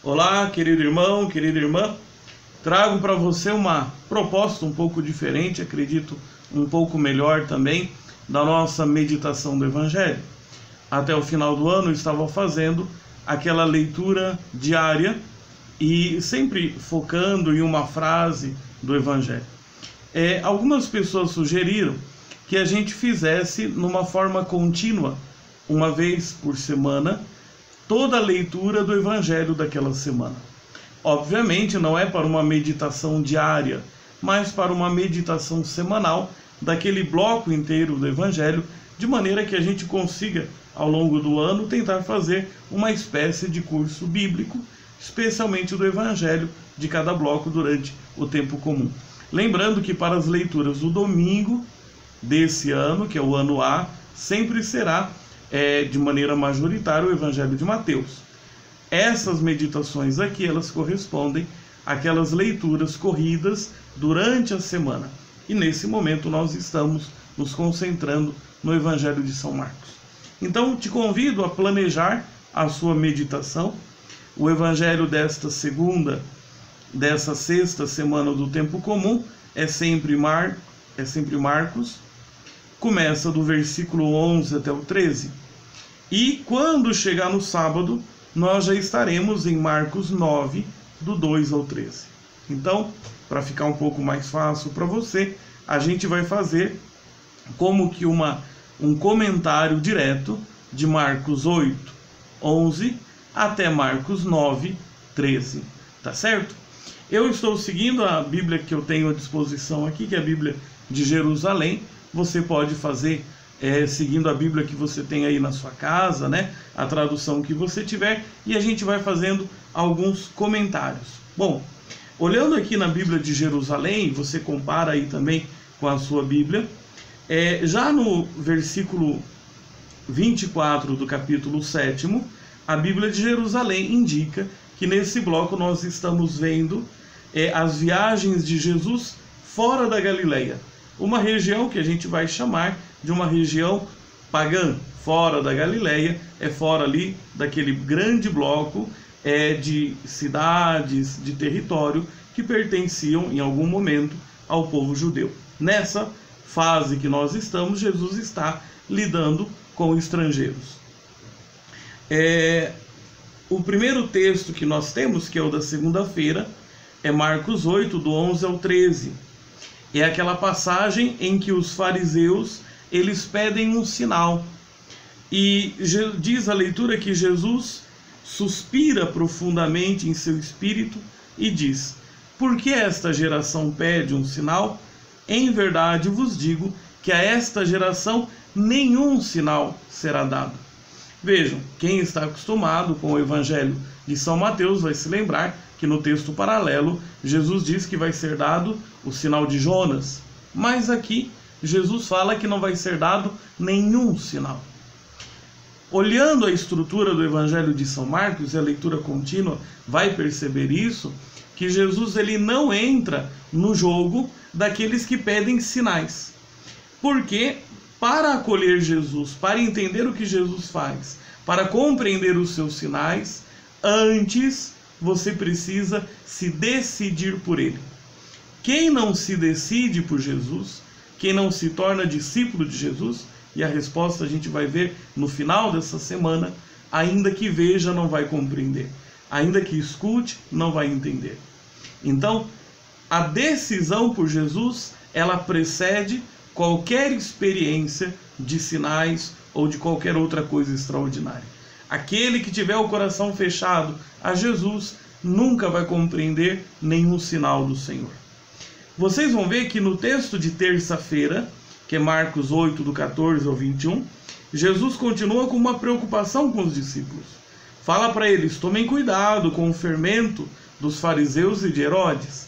Olá, querido irmão, querida irmã. Trago para você uma proposta um pouco diferente, acredito um pouco melhor também, da nossa meditação do Evangelho. Até o final do ano eu estava fazendo aquela leitura diária e sempre focando em uma frase do Evangelho. Algumas pessoas sugeriram que a gente fizesse numa forma contínua, uma vez por semana, toda a leitura do Evangelho daquela semana. Obviamente não é para uma meditação diária, mas para uma meditação semanal daquele bloco inteiro do Evangelho, de maneira que a gente consiga, ao longo do ano, tentar fazer uma espécie de curso bíblico, especialmente do Evangelho de cada bloco durante o tempo comum. Lembrando que para as leituras do domingo desse ano, que é o ano A, sempre será de maneira majoritária o Evangelho de Mateus. Essas meditações aqui, elas correspondem àquelas leituras corridas durante a semana. E nesse momento nós estamos nos concentrando no Evangelho de São Marcos. Então te convido a planejar a sua meditação. O Evangelho dessa sexta semana do tempo comum é sempre Marcos. Começa do versículo 11 até o 13. E quando chegar no sábado, nós já estaremos em Marcos 9, do 2 ao 13. Então, para ficar um pouco mais fácil para você, a gente vai fazer como que um comentário direto de Marcos 8, 11 até Marcos 9, 13. Tá certo? Eu estou seguindo a Bíblia que eu tenho à disposição aqui, que é a Bíblia de Jerusalém. Você pode fazer seguindo a Bíblia que você tem aí na sua casa, né? A tradução que você tiver, e a gente vai fazendo alguns comentários. Bom, olhando aqui na Bíblia de Jerusalém, você compara aí também com a sua Bíblia, já no versículo 24 do capítulo 7, a Bíblia de Jerusalém indica que nesse bloco nós estamos vendo as viagens de Jesus fora da Galileia, uma região que a gente vai chamar de uma região pagã, fora da Galileia, fora ali daquele grande bloco de cidades, de território que pertenciam em algum momento ao povo judeu. Nessa fase que nós estamos, Jesus está lidando com estrangeiros. O primeiro texto que nós temos, que é o da segunda-feira, é Marcos 8, do 11 ao 13. É aquela passagem em que os fariseus, eles pedem um sinal. E diz a leitura que Jesus suspira profundamente em seu espírito e diz: por que esta geração pede um sinal? Em verdade vos digo que a esta geração nenhum sinal será dado. Vejam, quem está acostumado com o Evangelho de São Mateus vai se lembrar que no texto paralelo Jesus diz que vai ser dado o sinal de Jonas, mas aqui Jesus fala que não vai ser dado nenhum sinal. Olhando a estrutura do Evangelho de São Marcos, e a leitura contínua vai perceber isso, que Jesus ele não entra no jogo daqueles que pedem sinais. Porque para acolher Jesus, para entender o que Jesus faz, para compreender os seus sinais, antes você precisa se decidir por ele. Quem não se decide por Jesus, quem não se torna discípulo de Jesus, e a resposta a gente vai ver no final dessa semana, ainda que veja, não vai compreender. Ainda que escute, não vai entender. Então, a decisão por Jesus, ela precede qualquer experiência de sinais ou de qualquer outra coisa extraordinária. Aquele que tiver o coração fechado a Jesus nunca vai compreender nenhum sinal do Senhor. Vocês vão ver que no texto de terça-feira, que é Marcos 8, do 14 ao 21, Jesus continua com uma preocupação com os discípulos. Fala para eles: tomem cuidado com o fermento dos fariseus e de Herodes.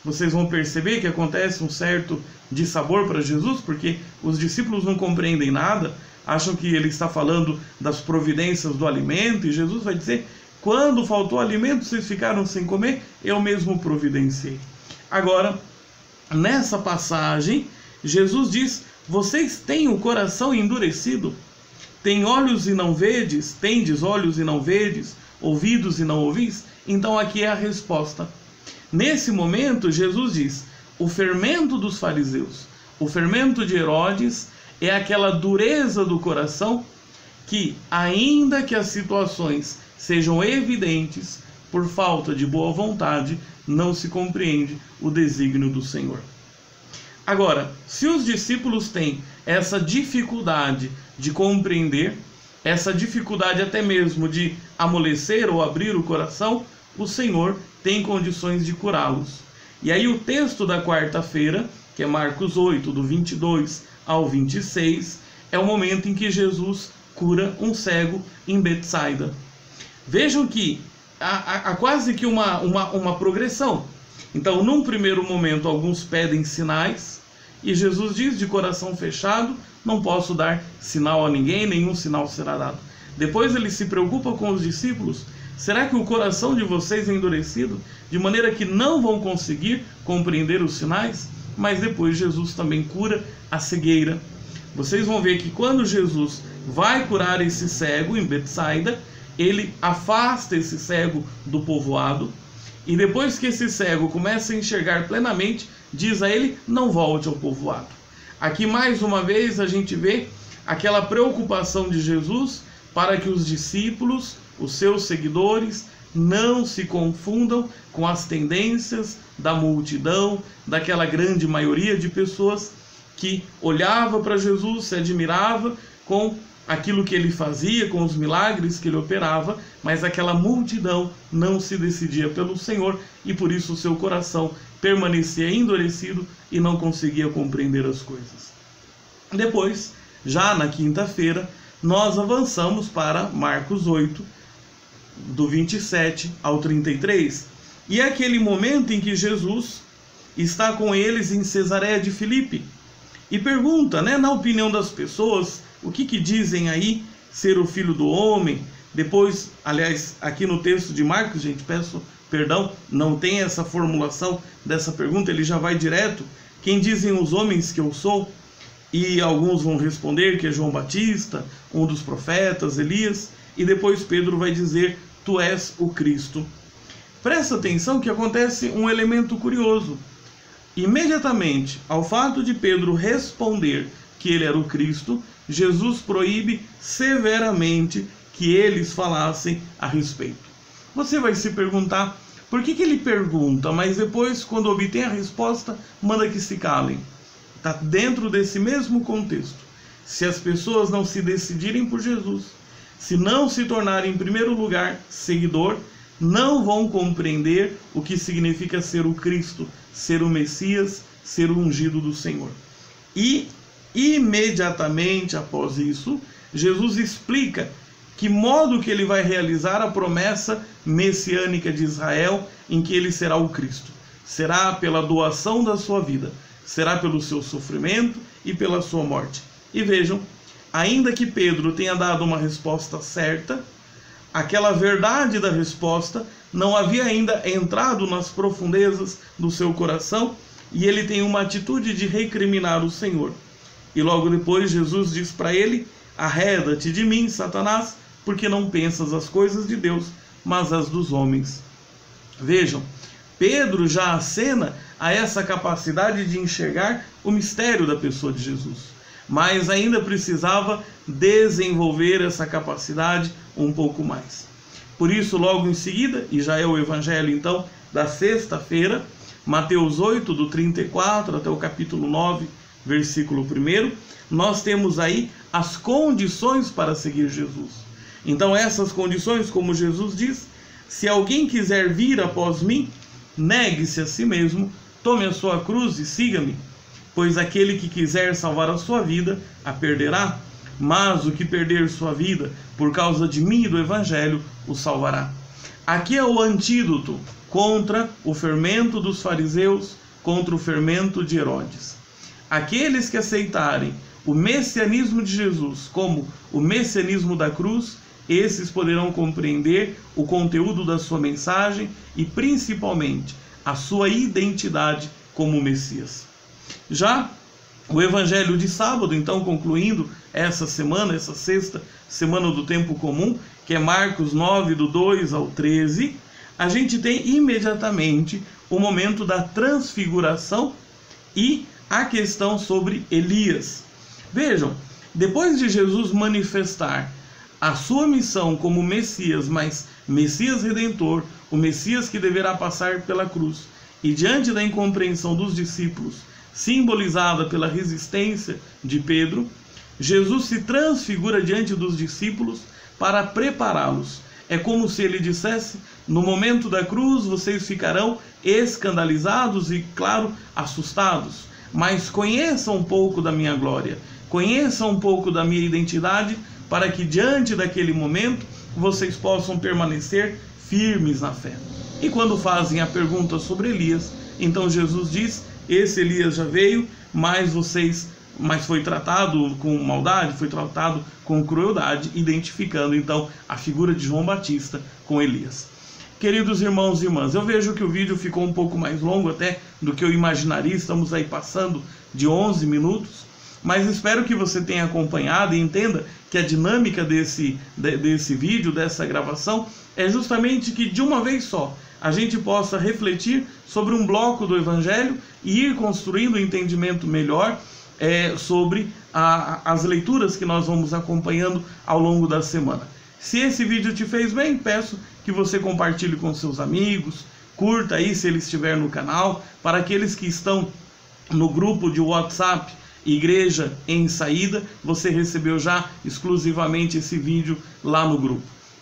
Vocês vão perceber que acontece um certo dissabor para Jesus, porque os discípulos não compreendem nada, acham que ele está falando das providências do alimento, e Jesus vai dizer: quando faltou alimento, vocês ficaram sem comer, eu mesmo providenciei. Agora, nessa passagem, Jesus diz: vocês têm o coração endurecido, têm olhos e não vedes, tendes olhos e não vedes, ouvidos e não ouvis? Então aqui é a resposta. Nesse momento, Jesus diz: o fermento dos fariseus, o fermento de Herodes, é aquela dureza do coração que, ainda que as situações sejam evidentes, por falta de boa vontade, não se compreende o desígnio do Senhor. Agora, se os discípulos têm essa dificuldade de compreender, essa dificuldade até mesmo de amolecer ou abrir o coração, o Senhor tem condições de curá-los. E aí o texto da quarta-feira, que é Marcos 8, do 22 ao 26, é o momento em que Jesus cura um cego em Betsaida. Vejam que há quase que uma progressão. Então, num primeiro momento, alguns pedem sinais, e Jesus diz: de coração fechado, não posso dar sinal a ninguém, nenhum sinal será dado. Depois ele se preocupa com os discípulos: será que o coração de vocês é endurecido, de maneira que não vão conseguir compreender os sinais? Mas depois Jesus também cura a cegueira. Vocês vão ver que quando Jesus vai curar esse cego em Betsaida, ele afasta esse cego do povoado, e depois que esse cego começa a enxergar plenamente, diz a ele: não volte ao povoado. Aqui mais uma vez a gente vê aquela preocupação de Jesus para que os discípulos, os seus seguidores, não se confundam com as tendências da multidão, daquela grande maioria de pessoas que olhava para Jesus, se admirava com aquilo que ele fazia, com os milagres que ele operava, mas aquela multidão não se decidia pelo Senhor e por isso o seu coração permanecia endurecido e não conseguia compreender as coisas. Depois, já na quinta-feira, nós avançamos para Marcos 8, do 27 ao 33, e é aquele momento em que Jesus está com eles em Cesareia de Filipe e pergunta, na opinião das pessoas, o que dizem aí ser o Filho do Homem? Depois, aliás, aqui no texto de Marcos, gente, peço perdão, não tem essa formulação dessa pergunta, ele já vai direto: quem dizem os homens que eu sou? E alguns vão responder que é João Batista, um dos profetas, Elias, e depois Pedro vai dizer: tu és o Cristo. Presta atenção que acontece um elemento curioso. Imediatamente ao fato de Pedro responder que ele era o Cristo, Jesus proíbe severamente que eles falassem a respeito. Você vai se perguntar por que ele pergunta, mas depois, quando obtém a resposta, manda que se calem. Está dentro desse mesmo contexto. Se as pessoas não se decidirem por Jesus, se não se tornarem em primeiro lugar seguidor, não vão compreender o que significa ser o Cristo, ser o Messias, ser o ungido do Senhor. E imediatamente após isso, Jesus explica que modo que ele vai realizar a promessa messiânica de Israel, em que ele será o Cristo. Será pela doação da sua vida, será pelo seu sofrimento e pela sua morte. E vejam, ainda que Pedro tenha dado uma resposta certa, aquela verdade da resposta não havia ainda entrado nas profundezas do seu coração, e ele tem uma atitude de recriminar o Senhor. E logo depois Jesus diz para ele: arreda-te de mim, Satanás, porque não pensas as coisas de Deus, mas as dos homens. Vejam, Pedro já acena a essa capacidade de enxergar o mistério da pessoa de Jesus, mas ainda precisava desenvolver essa capacidade um pouco mais. Por isso, logo em seguida, e já é o evangelho então da sexta-feira, Mateus 8, do 34 até o capítulo 9, versículo 1, nós temos aí as condições para seguir Jesus. Então essas condições, como Jesus diz: se alguém quiser vir após mim, negue-se a si mesmo, tome a sua cruz e siga-me. Pois aquele que quiser salvar a sua vida, a perderá, mas o que perder sua vida por causa de mim e do evangelho, o salvará. Aqui é o antídoto contra o fermento dos fariseus, contra o fermento de Herodes. Aqueles que aceitarem o messianismo de Jesus como o messianismo da cruz, esses poderão compreender o conteúdo da sua mensagem e principalmente a sua identidade como Messias. Já o evangelho de sábado, então, concluindo essa semana, essa sexta semana do tempo comum, que é Marcos 9, do 2 ao 13, a gente tem imediatamente o momento da transfiguração e a questão sobre Elias. Vejam, depois de Jesus manifestar a sua missão como Messias, mas Messias Redentor, o Messias que deverá passar pela cruz, e diante da incompreensão dos discípulos, simbolizada pela resistência de Pedro, Jesus se transfigura diante dos discípulos para prepará-los. É como se ele dissesse: no momento da cruz vocês ficarão escandalizados e, claro, assustados, mas conheçam um pouco da minha glória, conheçam um pouco da minha identidade, para que diante daquele momento vocês possam permanecer firmes na fé. E quando fazem a pergunta sobre Elias, então Jesus diz: esse Elias já veio, mas foi tratado com maldade, foi tratado com crueldade, identificando então a figura de João Batista com Elias. Queridos irmãos e irmãs, eu vejo que o vídeo ficou um pouco mais longo até do que eu imaginaria, estamos aí passando de 11 minutos, mas espero que você tenha acompanhado e entenda que a dinâmica desse vídeo, dessa gravação, é justamente que de uma vez só a gente possa refletir sobre um bloco do Evangelho e ir construindo um entendimento melhor sobre as leituras que nós vamos acompanhando ao longo da semana. Se esse vídeo te fez bem, peço que você compartilhe com seus amigos, curta aí se ele estiver no canal. Para aqueles que estão no grupo de WhatsApp Igreja em Saída, você recebeu já exclusivamente esse vídeo lá no grupo.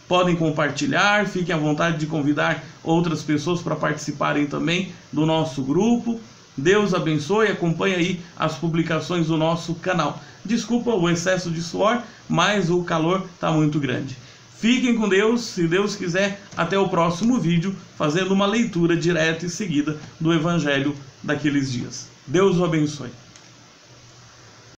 Podem compartilhar, fiquem à vontade de convidar outras pessoas para participarem também do nosso grupo. Deus abençoe, acompanhe aí as publicações do nosso canal. Desculpa o excesso de suor, mas o calor está muito grande. Fiquem com Deus, se Deus quiser, até o próximo vídeo, fazendo uma leitura direta e seguida do Evangelho daqueles dias. Deus o abençoe.